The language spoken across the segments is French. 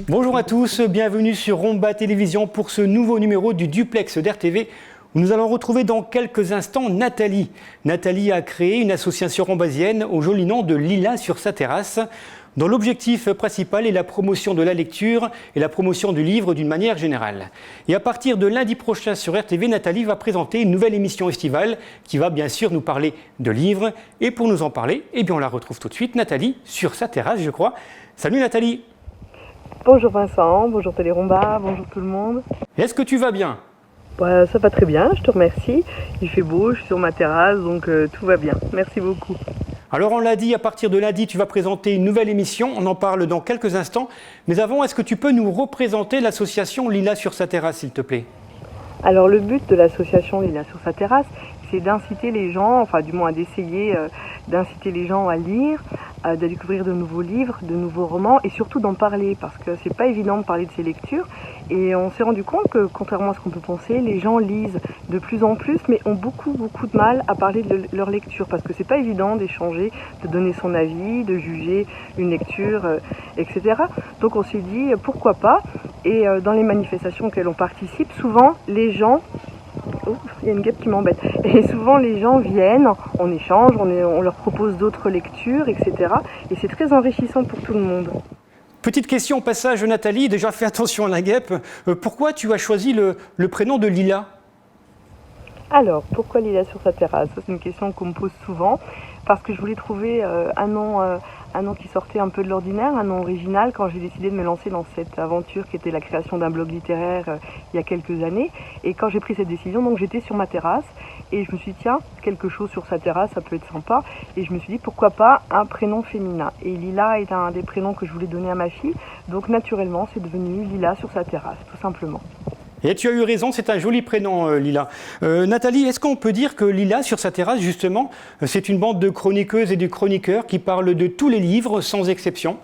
Bonjour à tous, bienvenue sur Romba Télévision pour ce nouveau numéro du Duplex d'RTV où nous allons retrouver dans quelques instants Nathalie. Nathalie a créé une association rombasienne au joli nom de Lilas sur sa terrasse, dont l'objectif principal est la promotion de la lecture et la promotion du livre d'une manière générale. Et à partir de lundi prochain sur RTV, Nathalie va présenter une nouvelle émission estivale qui va bien sûr nous parler de livres. Et pour nous en parler, eh bien on la retrouve tout de suite, Nathalie, sur sa terrasse, je crois. Salut Nathalie. Bonjour Vincent, bonjour Téléromba, bonjour tout le monde. Est-ce que tu vas bien ? Bah, ça va très bien, je te remercie. Il fait beau, je suis sur ma terrasse, donc tout va bien. Merci beaucoup. Alors on l'a dit, à partir de lundi, tu vas présenter une nouvelle émission. On en parle dans quelques instants. Mais avant, est-ce que tu peux nous représenter l'association Lilas sur sa terrasse, s'il te plaît ? Alors le but de l'association Lilas sur sa terrasse, c'est d'inciter les gens, enfin du moins d'essayer d'inciter les gens à lire, à découvrir de nouveaux livres, de nouveaux romans et surtout d'en parler parce que c'est pas évident de parler de ces lectures et on s'est rendu compte que contrairement à ce qu'on peut penser, les gens lisent de plus en plus mais ont beaucoup de mal à parler de leur lecture parce que c'est pas évident d'échanger, de donner son avis, de juger une lecture, etc. Donc on s'est dit pourquoi pas et dans les manifestations auxquelles on participe, souvent les gens il y a une guêpe qui m'embête. Et souvent les gens viennent, on échange, on leur propose d'autres lectures, etc. Et c'est très enrichissant pour tout le monde. Petite question au passage, Nathalie, déjà fais attention à la guêpe. Pourquoi tu as choisi le prénom de Lilas ? Alors, pourquoi Lilas sur sa terrasse ? C'est une question qu'on me pose souvent. Parce que je voulais trouver un nom qui sortait un peu de l'ordinaire, un nom original quand j'ai décidé de me lancer dans cette aventure qui était la création d'un blog littéraire il y a quelques années. Et quand j'ai pris cette décision, donc j'étais sur ma terrasse et je me suis dit tiens, quelque chose sur sa terrasse, ça peut être sympa. Et je me suis dit pourquoi pas un prénom féminin. Et Lilas est un des prénoms que je voulais donner à ma fille. Donc naturellement, c'est devenu Lilas sur sa terrasse, tout simplement. Et tu as eu raison, c'est un joli prénom, Lilas. Nathalie, est-ce qu'on peut dire que Lilas, sur sa terrasse, justement, c'est une bande de chroniqueuses et de chroniqueurs qui parlent de tous les livres, sans exception ?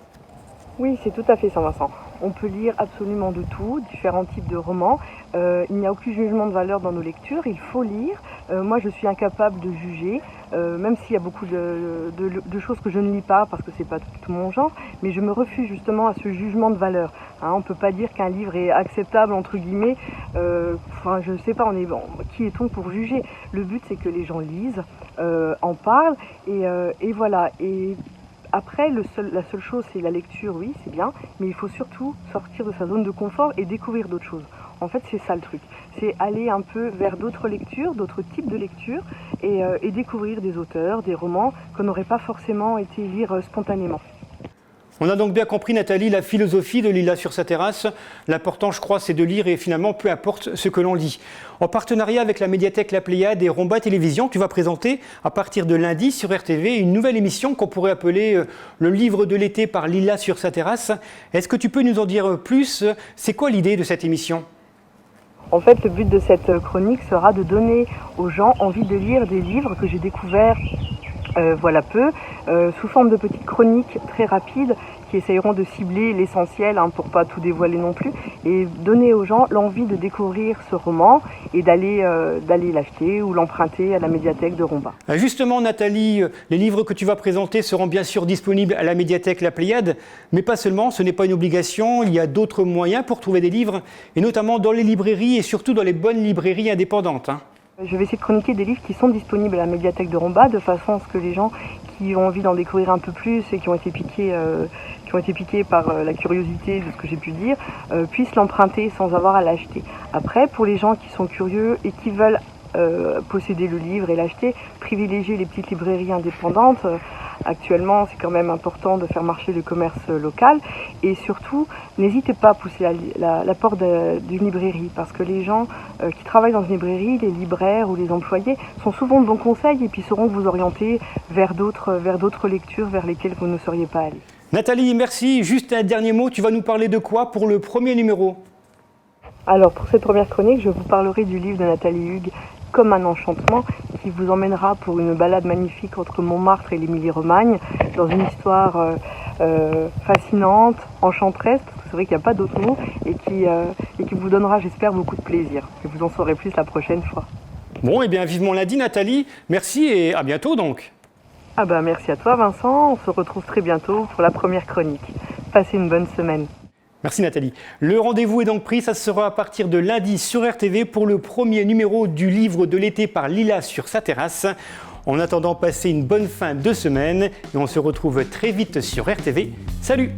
Oui, c'est tout à fait ça, Vincent. On peut lire absolument de tout, différents types de romans. Il n'y a aucun jugement de valeur dans nos lectures, il faut lire. Moi, je suis incapable de juger, même s'il y a beaucoup de choses que je ne lis pas parce que c'est pas tout mon genre, mais je me refuse justement à ce jugement de valeur. Hein, on peut pas dire qu'un livre est acceptable entre guillemets. Enfin, je sais pas, qui est-on pour juger ? Le but, c'est que les gens lisent, en parlent et voilà. Et après, la seule chose, c'est la lecture, oui, c'est bien, mais il faut surtout sortir de sa zone de confort et découvrir d'autres choses. En fait, c'est ça le truc. C'est aller un peu vers d'autres lectures, d'autres types de lectures, et découvrir des auteurs, des romans qu'on n'aurait pas forcément été lire spontanément. On a donc bien compris, Nathalie, la philosophie de Lilas sur sa terrasse. L'important, je crois, c'est de lire et finalement, peu importe ce que l'on lit. En partenariat avec la médiathèque La Pléiade et Romba Télévision, tu vas présenter, à partir de lundi sur RTV, une nouvelle émission qu'on pourrait appeler le livre de l'été par Lilas sur sa terrasse. Est-ce que tu peux nous en dire plus ? C'est quoi l'idée de cette émission ? En fait, le but de cette chronique sera de donner aux gens envie de lire des livres que j'ai découverts voilà peu, sous forme de petites chroniques très rapides qui essayeront de cibler l'essentiel pour pas tout dévoiler non plus et donner aux gens l'envie de découvrir ce roman et d'aller l'acheter ou l'emprunter à la médiathèque de Romba. Justement, Nathalie, les livres que tu vas présenter seront bien sûr disponibles à la médiathèque La Pléiade, mais pas seulement, ce n'est pas une obligation, il y a d'autres moyens pour trouver des livres, et notamment dans les librairies et surtout dans les bonnes librairies indépendantes. Je vais essayer de chroniquer des livres qui sont disponibles à la médiathèque de Romba de façon à ce que les gens qui ont envie d'en découvrir un peu plus et qui ont été piqués par la curiosité de ce que j'ai pu dire puissent l'emprunter sans avoir à l'acheter. Après, pour les gens qui sont curieux et qui veulent posséder le livre et l'acheter, privilégier les petites librairies indépendantes. Actuellement, c'est quand même important de faire marcher le commerce local et surtout, n'hésitez pas à pousser la porte d'une librairie parce que les gens qui travaillent dans une librairie, les libraires ou les employés sont souvent de bons conseils et puis sauront vous orienter vers d'autres lectures vers lesquelles vous ne seriez pas allé. Nathalie, merci. Juste un dernier mot, tu vas nous parler de quoi pour le premier numéro ? Alors, pour cette première chronique, je vous parlerai du livre de Nathalie Hugues, Comme un enchantement, qui vous emmènera pour une balade magnifique entre Montmartre et l'Émilie-Romagne, dans une histoire fascinante, enchanteresse, parce que c'est vrai qu'il n'y a pas d'autre mot, et qui vous donnera, j'espère, beaucoup de plaisir. Et vous en saurez plus la prochaine fois. Bon, et bien vivement lundi, Nathalie. Merci et à bientôt donc. Ah bah merci à toi Vincent, on se retrouve très bientôt pour la première chronique. Passez une bonne semaine. Merci Nathalie. Le rendez-vous est donc pris, ça sera à partir de lundi sur RTV pour le premier numéro du livre de l'été par Lila sur sa terrasse. En attendant, passez une bonne fin de semaine et on se retrouve très vite sur RTV. Salut!